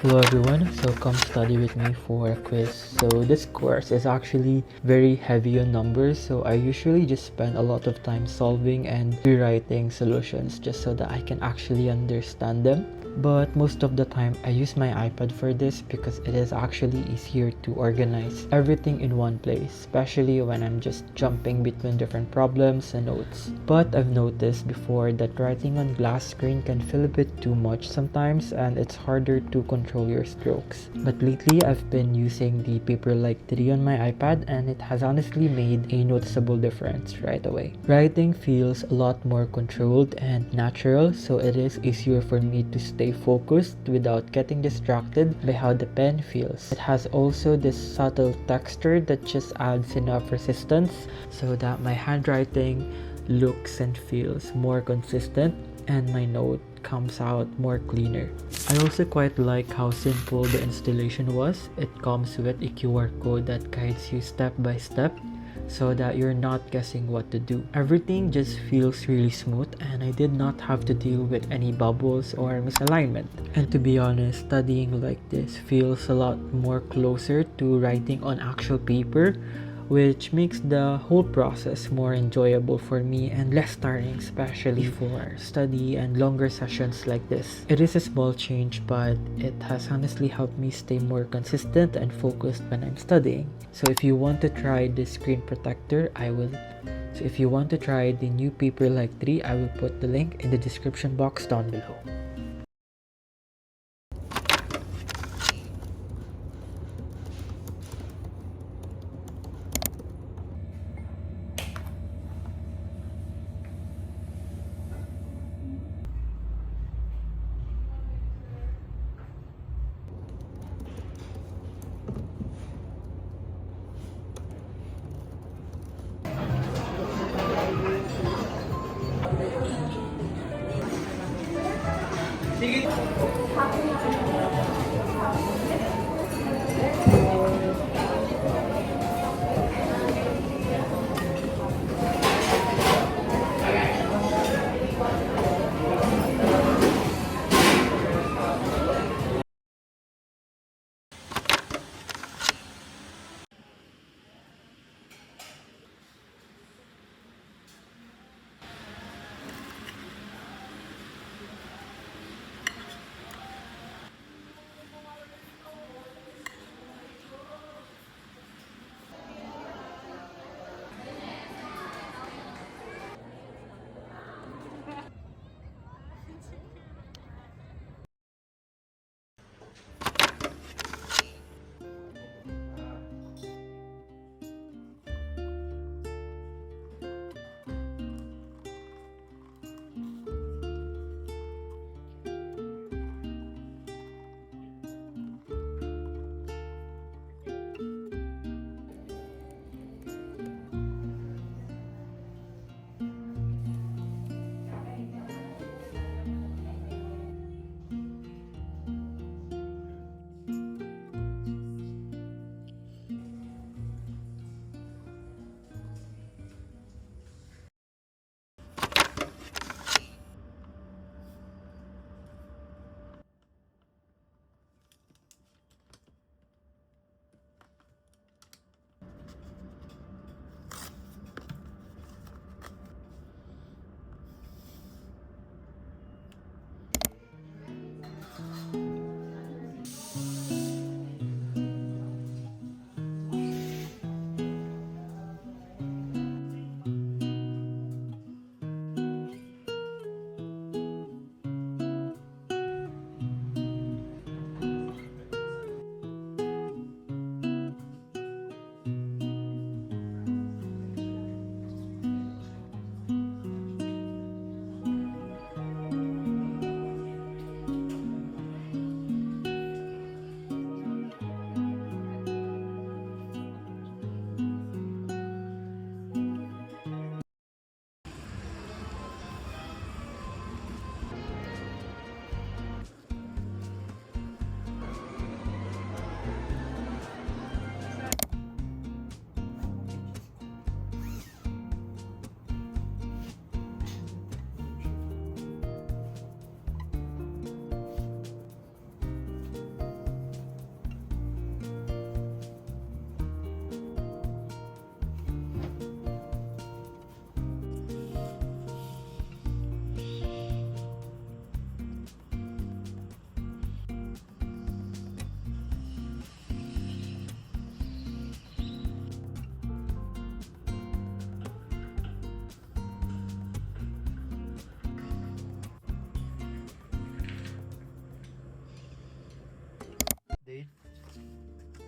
Hello everyone, so come study with me for a quiz. So this course is actually very heavy on numbers, so I usually just spend a lot of time solving and rewriting solutions just so that I can actually understand them. But most of the time I use my iPad for this because it is actually easier to organize everything in one place, especially when I'm just jumping between different problems and notes. But I've noticed before that writing on glass screen can feel a bit too much sometimes and it's harder to control your strokes. But lately I've been using the Paperlike 3 on my iPad and it has honestly made a noticeable difference right away. Writing feels a lot more controlled and natural, so it is easier for me to stay focused without getting distracted by how the pen feels. It has also this subtle texture that just adds enough resistance so that my handwriting looks and feels more consistent and my note comes out more cleaner. I also quite like how simple the installation was. It comes with a QR code that guides you step by step so that you're not guessing what to do. Everything just feels really smooth and I did not have to deal with any bubbles or misalignment. And to be honest, studying like this feels a lot more closer to writing on actual paper, which makes the whole process more enjoyable for me and less tiring, especially for study and longer sessions like this. It is a small change, but it has honestly helped me stay more consistent and focused when I'm studying. So if you want to try the screen protector, if you want to try the new Paperlike 3, I will put the link in the description box down below.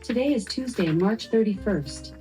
Today is Tuesday, March 31st.